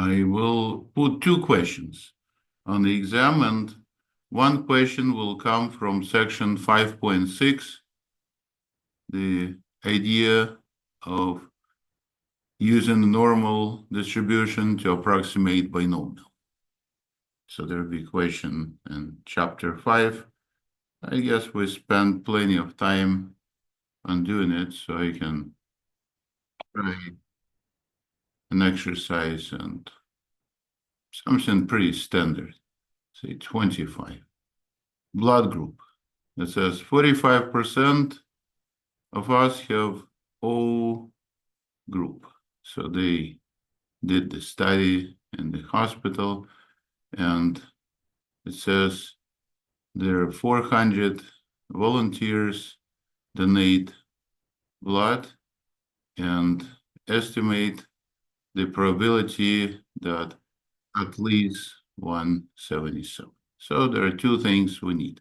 I will put two questions on the exam, and one question will come from section 5.6, the idea of using the normal distribution to approximate binomial. So there will be a question in chapter 5. I guess we spent plenty of time on doing it, so I can try an exercise and something pretty standard, say 25. Blood group. It says 45% of us have O group. So they did the study in the hospital, and it says there are 400 volunteers donate blood and estimate the probability that at least 177. So there are two things we need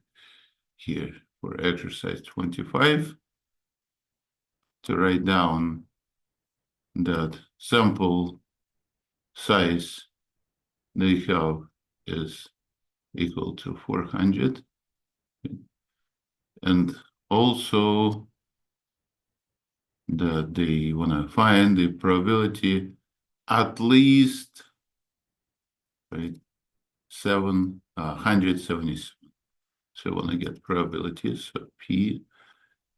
here for exercise 25 to write down that sample size they have is equal to 400. And also that they want to find the probability at least, right, 177. So I want to get probabilities. So P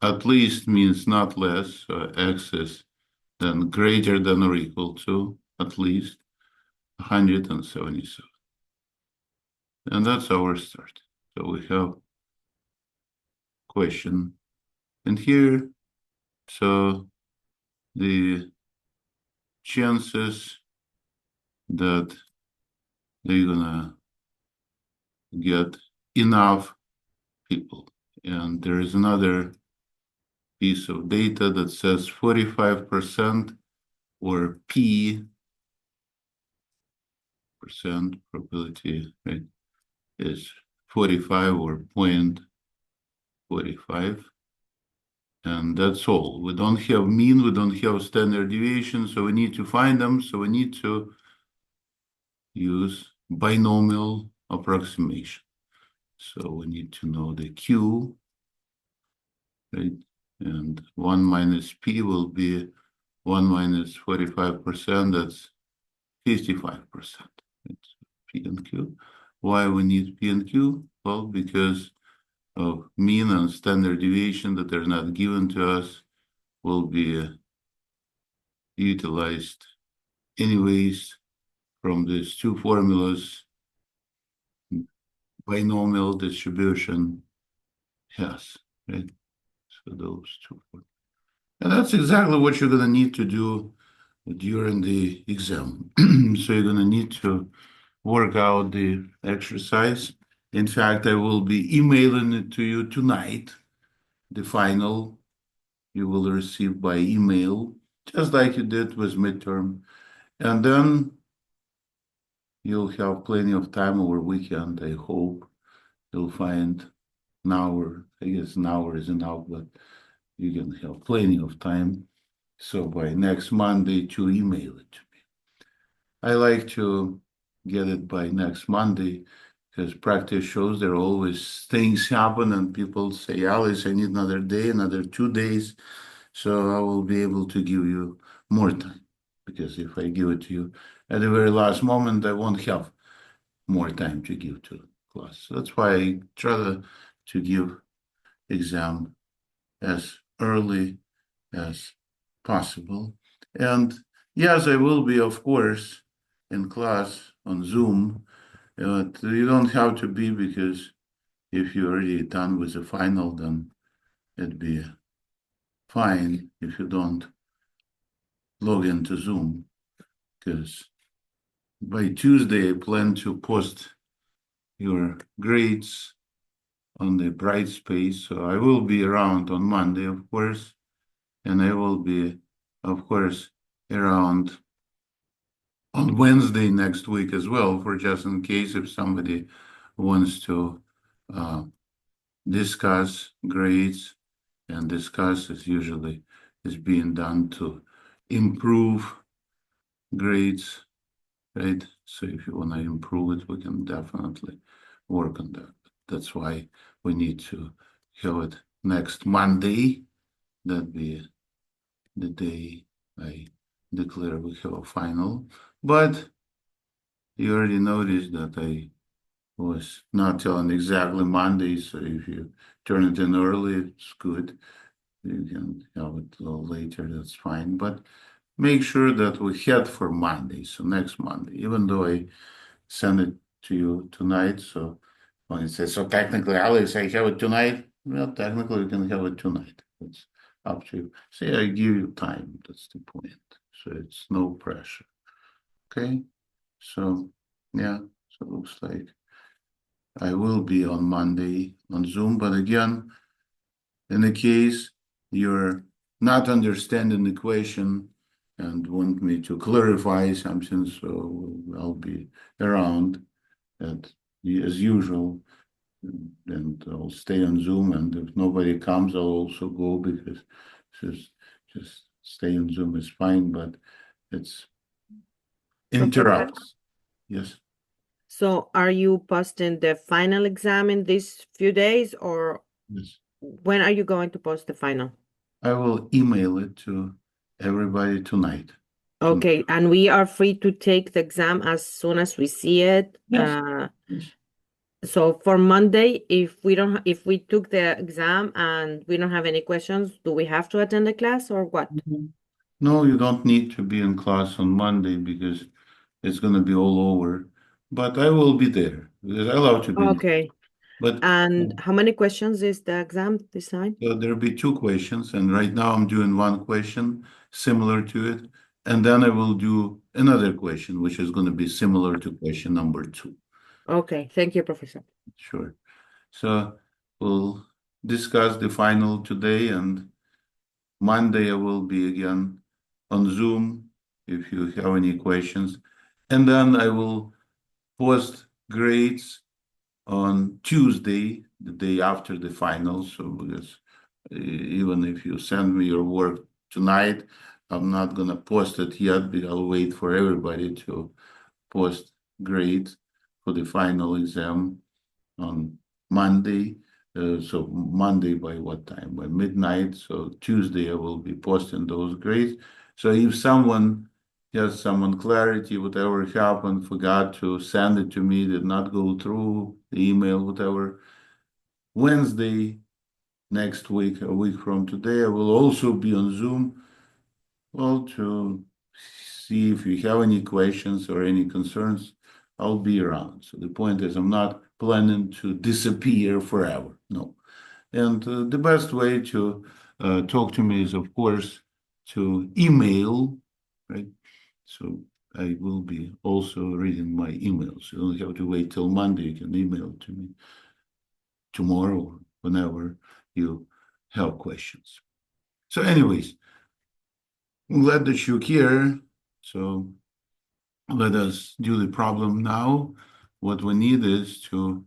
at least means not less. So X is then greater than or equal to at least 177. And that's our start. So we have question. And here, so the chances that they're gonna get enough people. And there is another piece of data that says 45% or P percent probability, right, is 45 or 0.45. And that's all. We don't have mean, we don't have standard deviation, so we need to find them. So we need to use binomial approximation. So we need to know the Q, right? And 1 minus P will be 1 minus 45%, that's 55%. It's P and Q. Why we need P and Q? Well, because of mean and standard deviation that are not given to us will be utilized anyways from these two formulas. Binomial distribution has, right? So those two. And that's exactly what you're going to need to do during the exam. So you're going to need to work out the exercise. In fact, I will be emailing it to you tonight. The final you will receive by email, just like you did with midterm. And then you'll have plenty of time over weekend. I hope you'll find an hour. I guess an hour is enough, but you can have plenty of time. So by next Monday to email it to me. I like to get it by next Monday because practice shows there are always things happen and people say, Alice, I need another day, another 2 days. So I will be able to give you more time, because if I give it to you at the very last moment, I won't have more time to give to class. So that's why I try to give exam as early as possible. And yes, I will be, of course, in class on Zoom. But you don't have to be, because if you're already done with the final, then it'd be fine if you don't log into Zoom, because by Tuesday I plan to post your grades on the Brightspace. So I will be around on Monday, of course, and I will be, of course, around on Wednesday next week as well, for just in case if somebody wants to discuss grades, and discuss is usually is being done to improve grades right? So if you want to improve it, we can definitely work on that. That's why we need to have it next Monday. That be the day I declare we have a final. But you already noticed that I was not telling exactly Monday, so if you turn it in early, it's good. You can have it a little later, that's fine. But make sure that we head for Monday, so next Monday, even though I send it to you tonight. So when it says, so technically, Alex, I have it tonight. Well, technically, you can have it tonight. It's up to you. Say I give you time. That's the point. So it's no pressure. Okay. So yeah. So it looks like I will be on Monday on Zoom. But again, in the case you're not understanding the question and want me to clarify something, so I'll be around as usual, and I'll stay on Zoom. And if nobody comes, I'll also go, because just stay on Zoom is fine, but it's Professor, interrupts. Yes. so are you posting the final exam in these few days, or Yes. when are you going to post the final? I will email it to everybody tonight. Okay, and we are free to take the exam as soon as we see it. Yes. Yes. So for Monday, if we took the exam and we don't have any questions, do we have to attend the class or what? No, you don't need to be in class on Monday because it's going to be all over. But I will be there because I love to be in. Okay. But And how many questions is the exam this time? there'll be two questions, and right now I'm doing one question similar to it, and then I will do another question, which is going to be similar to question number two. Okay, thank you, Professor. Sure. So we'll discuss the final today, and Monday I will be again on Zoom if you have any questions. And then I will post grades on Tuesday, the day after the final. So because even if you send me your work tonight, I'm not gonna post it yet, but I'll wait for everybody to post grades for the final exam on Monday. So Monday by what time? By midnight. So Tuesday I will be posting those grades. So if someone has some unclarity, whatever happened, forgot to send it to me, did not go through the email, whatever, Wednesday next week, a week from today, I will also be on Zoom, well, to see if you have any questions or any concerns. I'll be around. So the point is, I'm not planning to disappear forever. No. And the best way to talk to me is, of course, to email, right? So I will be also reading my emails. You don't have to wait till Monday. You can email to me tomorrow or whenever you have questions. So, anyways, I'm glad that you're here. So let us do the problem now. What we need is to,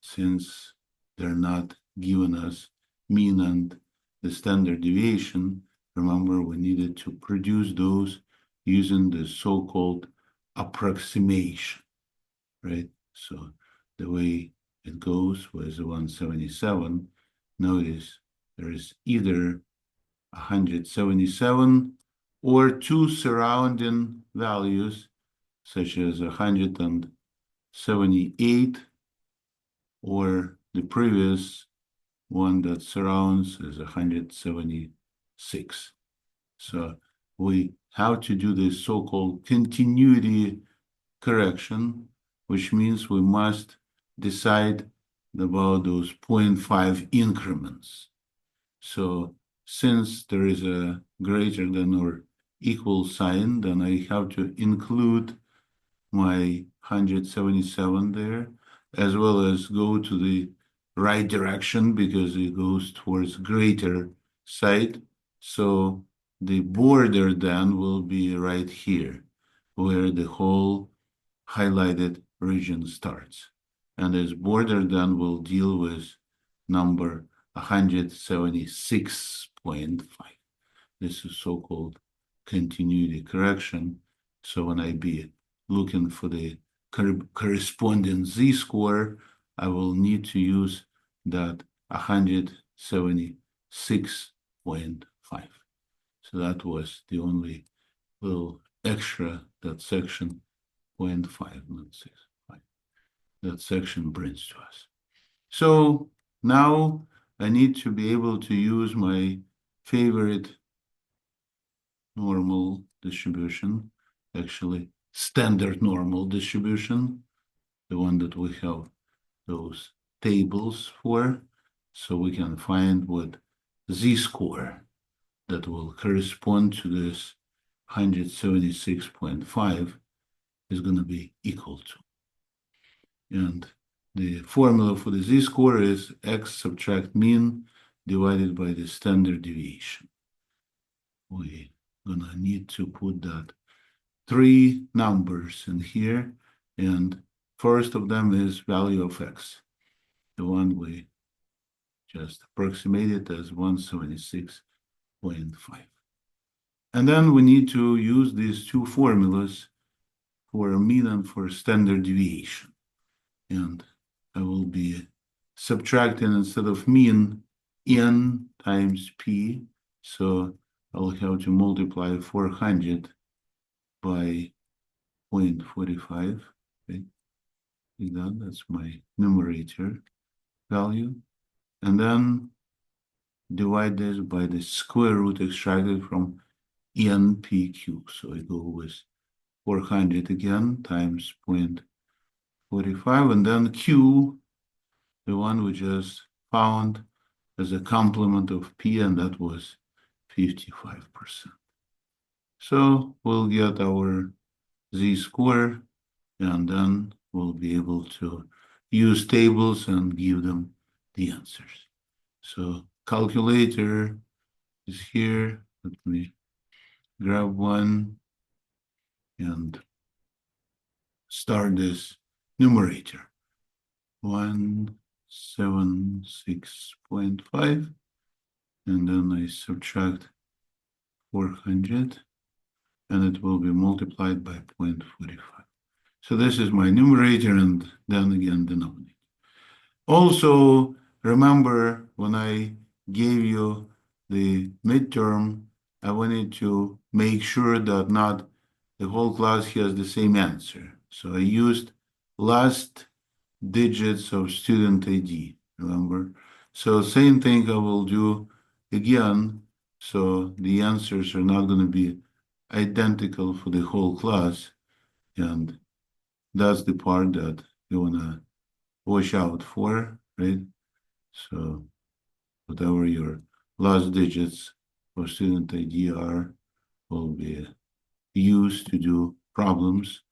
since they're not giving us mean and the standard deviation, remember we needed to produce those using the so-called approximation, right? So the way it goes was 177. Notice there is either 177 or two surrounding values, such as 178, or the previous one that surrounds is 176. So we have to do this so-called continuity correction, which means we must decide about those 0.5 increments. So since there is a greater than or equal sign, then I have to include my 177 there, as well as go to the right direction because it goes towards greater side. So the border then will be right here, where the whole highlighted region starts. And this border then will deal with number 176.5. This is so-called continuity correction. So when I be looking for the corresponding z-score, I will need to use that 176.5. So that was the only little extra that section 0.5, not 6.5, that section brings to us. So now I need to be able to use my favorite normal distribution, actually standard normal distribution, the one that we have those tables for, so we can find what z-score that will correspond to this 176.5 is going to be equal to. And the formula for the z-score is x subtract mean divided by the standard deviation. We're gonna need to put that 3 numbers in here, and first of them is value of x, the one we just approximated as 176.5. And then we need to use these two formulas for mean and for standard deviation. And I will be subtracting, instead of mean, n times p. So I'll have to multiply 400 by 0.45. Okay? That's my numerator value. And then divide this by the square root extracted from npq. So I go with 400 again times 0.45, and then q, the one we just found as a complement of p, and that was 55%. So we'll get our z-score, and then we'll be able to use tables and give them the answers. So calculator is here. Let me grab one and start this numerator. 176.5, and then I subtract 400, and it will be multiplied by 0.45. So this is my numerator, and then again denominator. Also, remember when I gave you the midterm, I wanted to make sure that not the whole class has the same answer. So I used last digits of student ID, remember? So same thing I will do again. So the answers are not going to be identical for the whole class. And that's the part that you want to watch out for, right? So whatever your last digits of student ID are will be used to do problems.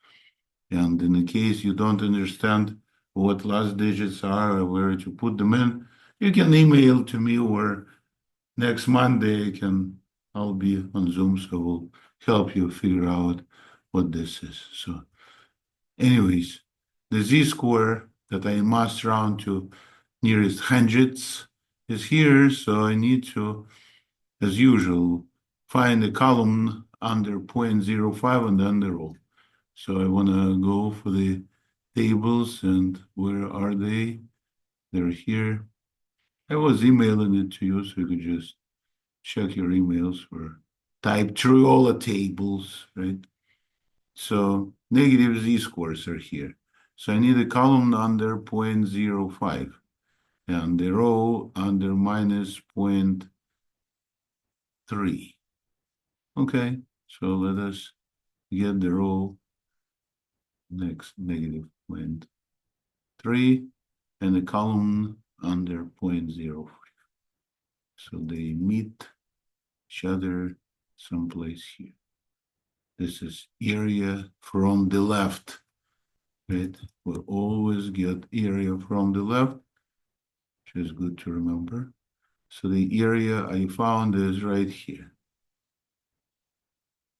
And in the case you don't understand what last digits are or where to put them in, you can email to me, or next Monday I'll be on Zoom, so we'll help you figure out what this is. So anyways, the z-score that I must round to nearest hundreds is here, so I need to, as usual, find a column under 0.05 and then the row. So I want to go for the tables, and where are they? They're here. I was emailing it to you, so you could just check your emails or type through all the tables, right? So negative z-scores are here. So I need a column under 0.05 and the row under minus 0.3. Okay, so let us get the row next, negative 0.3, and the column under 0.05. So they meet each other someplace here. This is area from the left, right? We always get area from the left, which is good to remember. So the area I found is right here.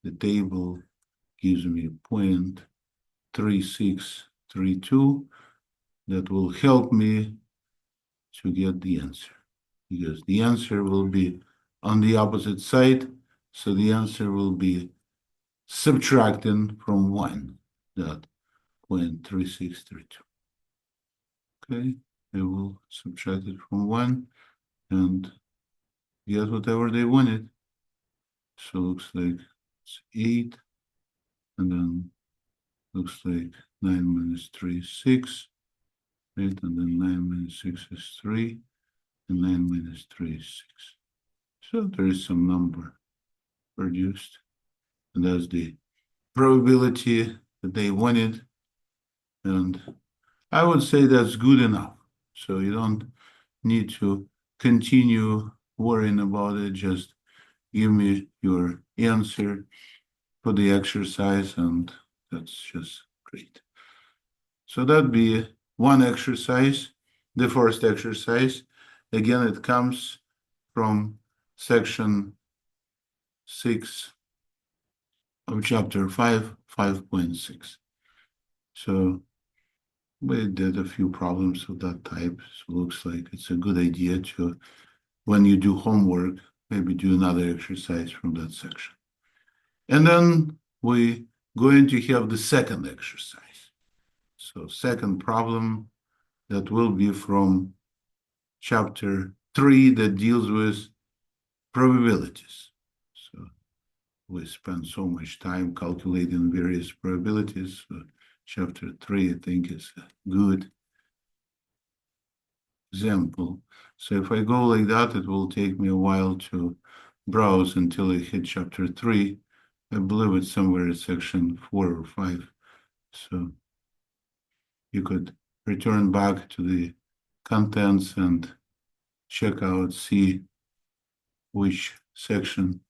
The table gives me 0.3632. That will help me to get the answer, because the answer will be on the opposite side. So the answer will be subtracting from 1, that 0.3632. Okay, they will subtract it from 1 and get whatever they wanted. So looks like it's 8, and then looks like 9 minus 3 is 6, right? And then 9 minus 6 is 3, and 9 minus 3 is 6. So there is some number produced, and that's the probability that they wanted. And I would say that's good enough. So you don't need to continue worrying about it. Just give me your answer for the exercise, and that's just great. So that'd be one exercise. The first exercise, again, it comes from section 6 of chapter 5, 5.6. So we did a few problems of that type. So it looks like it's a good idea to, when you do homework, maybe do another exercise from that section. And then we're going to have the second exercise. So second problem that will be from chapter 3 that deals with probabilities. So we spend so much time calculating various probabilities. So chapter 3, I think, is a good example. So if I go like that, it will take me a while to browse until I hit chapter 3. I believe it's somewhere in section 4 or 5. So you could return back to the contents and check out, see which section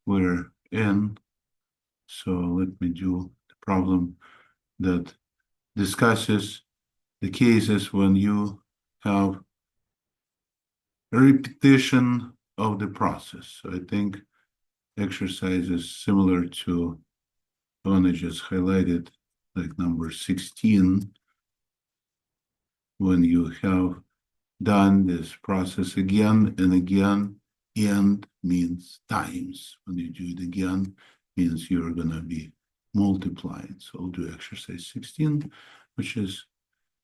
we're in. So let me do the problem that discusses the cases when you have a repetition of the process. So I think exercise is similar to the one I just highlighted, like number 16, when you have done this process again and again, and means times. When you do it again, means you're gonna be multiplying. So I'll do exercise 16, which is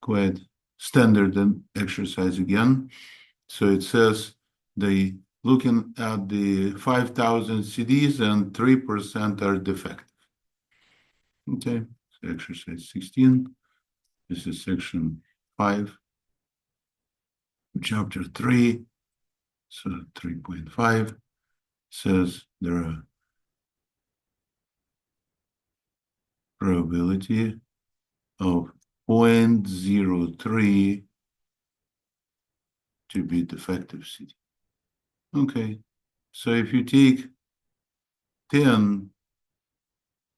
quite standard exercise again. So it says they looking at the 5,000 CDs and 3% are defective. Okay, so exercise 16. This is section 5, chapter 3. So 3.5 says there are probability of 0.03 to be defective CD. Okay, so if you take 10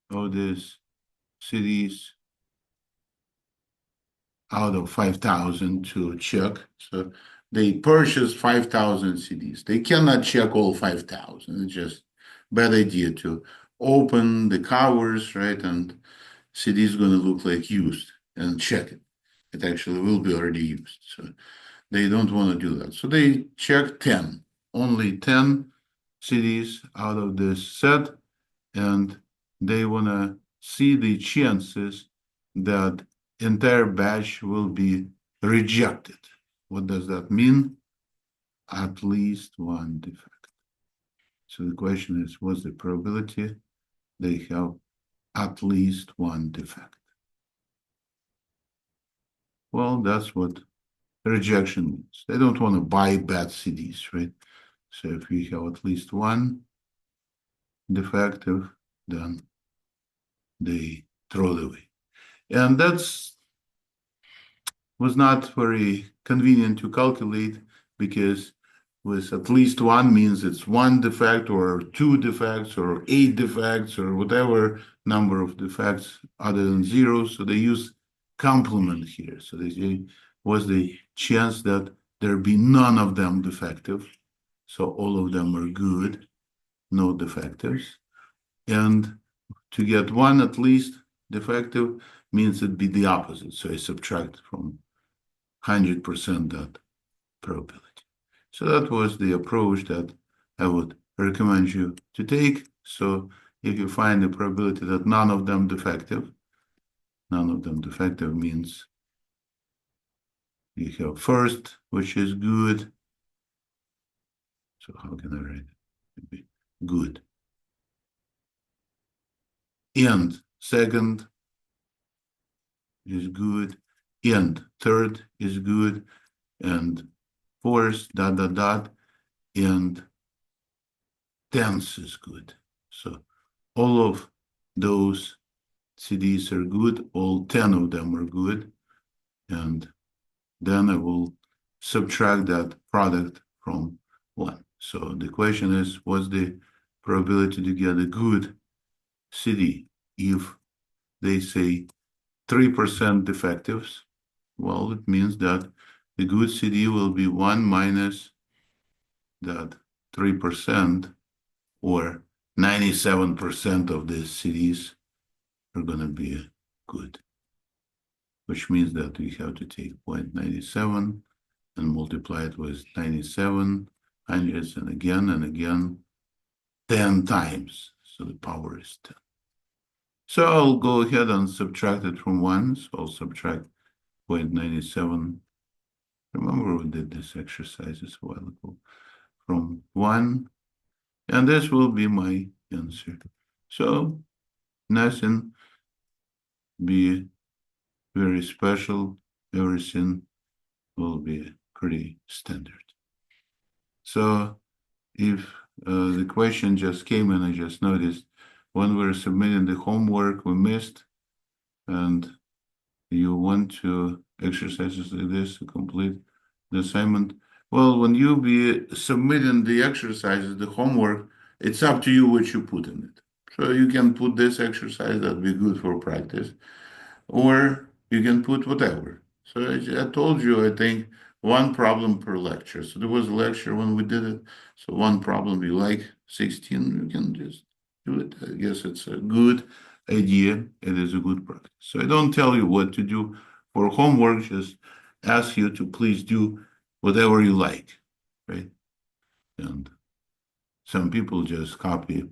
of these CDs out of 5,000 to check, so they purchased 5,000 CDs. They cannot check all 5,000. It's just bad idea to open the covers, right? And CD is going to look like used and check it. It actually will be already used. So they don't want to do that. So they check 10, only 10 CDs out of this set, and they want to see the chances that entire batch will be rejected. What does that mean? At least one defect. So the question is, what's the probability they have at least one defect? Well, that's what rejection means. They don't want to buy bad CDs, right? So if we have at least one defective, then they throw it away. And that's was not very convenient to calculate, because with at least one means it's one defect or two defects or 8 defects or whatever number of defects other than 0. So they use complement here. So they say, was the chance that there be none of them defective. So all of them are good, no defectives. And to get one at least defective means it'd be the opposite. So I subtract from 100% that probability. So that was the approach that I would recommend you to take. So if you find the probability that none of them defective means you have first, which is good. So how can I write it? Maybe good. And second is good. And third is good. And fourth, ... and tenth is good. So all of those CDs are good. All 10 of them are good. And then I will subtract that product from 1. So the question is, what's the probability to get a good CD? If they say 3% defectives, well, it means that the good CD will be 1 minus that 3%, or 97% of the CDs are going to be good, which means that we have to take 0.97 and multiply it with 97 hundredths and again 10 times. So the power is 10. So I'll go ahead and subtract it from 1. So I'll subtract 0.97. Remember we did this exercise a while ago. From 1. And this will be my answer. So nothing be very special. Everything will be pretty standard. So if the question just came and I just noticed when we're submitting the homework we missed, and you want to exercises like this to complete the assignment, well, when you be submitting the exercises, the homework, it's up to you what you put in it. So you can put this exercise, that'd be good for practice, or you can put whatever. So I told you, I think, 1 problem per lecture. So there was a lecture when we did it. So 1 problem, you like 16, you can just do it. I guess it's a good idea. It is a good practice. So I don't tell you what to do for homework, just ask you to please do whatever you like, right? And some people just copy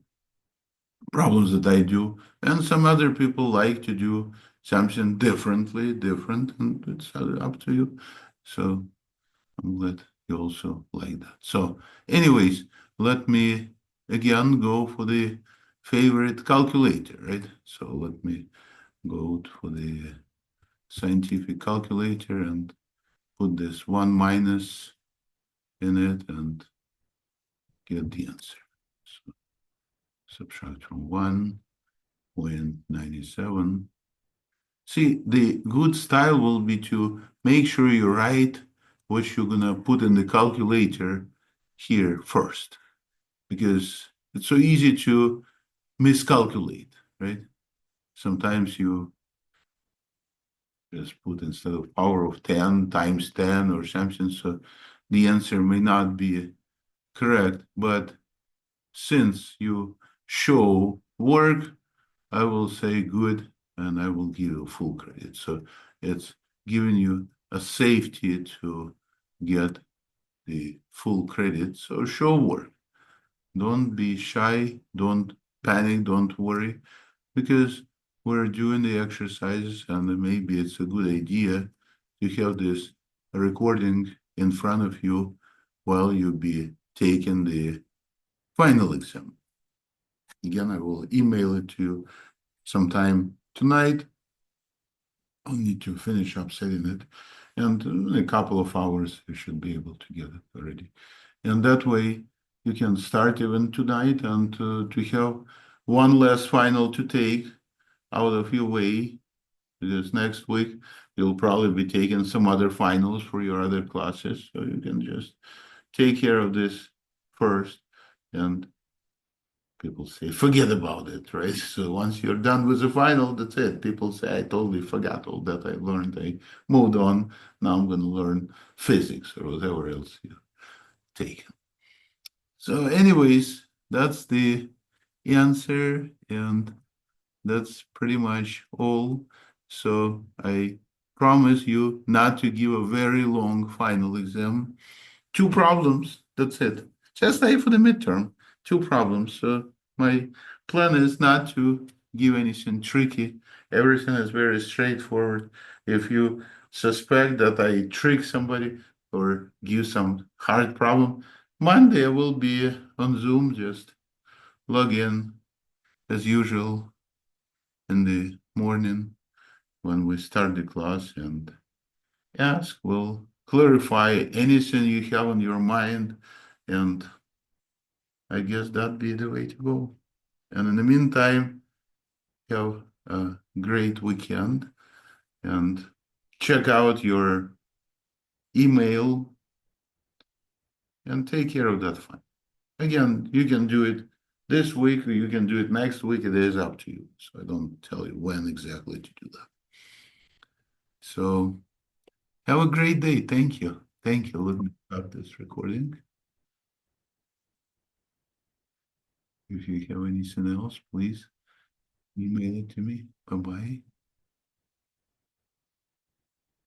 problems that I do, and some other people like to do something different, and it's up to you. So I'm glad you also like that. So anyways, let me again go for the favorite calculator, right? So let me go for the scientific calculator and put this 1 minus in it and get the answer. So subtract from 1.97. See, the good style will be to make sure you write what you're gonna put in the calculator here first, because it's so easy to miscalculate, right? Sometimes you just put instead of power of 10 times 10 or something, so the answer may not be correct, but since you show work, I will say good, and I will give you full credit. So it's giving you a safety to get the full credit. So show work. Don't be shy, don't panic, don't worry, because we're doing the exercises and maybe it's a good idea to have this recording in front of you while you be taking the final exam. Again, I will email it to you sometime tonight. I'll need to finish up setting it, and in a couple of hours you should be able to get it already. And that way you can start even tonight and to have 1 less final to take out of your way, because next week you'll probably be taking some other finals for your other classes. So you can just take care of this first, and people say, forget about it, right? So once you're done with the final, that's it. People say, I totally forgot all that I learned. I moved on. Now I'm going to learn physics or whatever else you take. So anyways, that's the answer, and that's pretty much all. So I promise you not to give a very long final exam. 2 problems, that's it. Just like for the midterm, 2 problems. So my plan is not to give anything tricky. Everything is very straightforward. If you suspect that I trick somebody or give some hard problem, Monday I will be on Zoom. Just log in as usual in the morning when we start the class and ask. We'll clarify anything you have on your mind, and I guess that'd be the way to go. And in the meantime, have a great weekend and check out your email and take care of that file. Again, you can do it this week or you can do it next week. It is up to you. So I don't tell you when exactly to do that. So have a great day. Thank you. Thank you. Let me stop this recording. If you have anything else, please email it to me. Bye-bye.